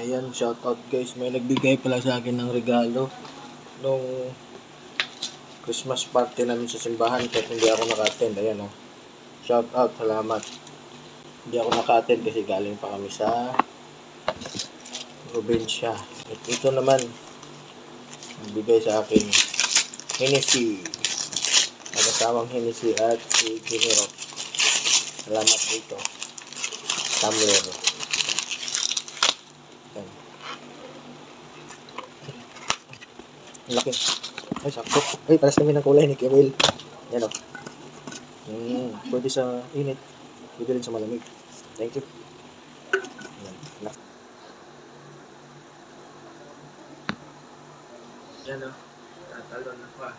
Ayan, shoutout guys. May nagbigay pala sa akin ng regalo nung Christmas party namin sa simbahan kahit hindi ako naka-attend. Ayan o. Shoutout, salamat. Hindi ako naka-attend kasi galing pa kami sa probinsya. At ito naman, nagbigay sa akin Hennessy. Nagkasawang Hennessy at si Ginero. Salamat dito. Tumbler. Ayan. Laki. Ay, sakto. Ay, paras kami ng kulay ni Kiril. Yan o. Pwede sa init. Pwede rin sa malamig. Thank you. Yan. Yan o. Tatalon na pa.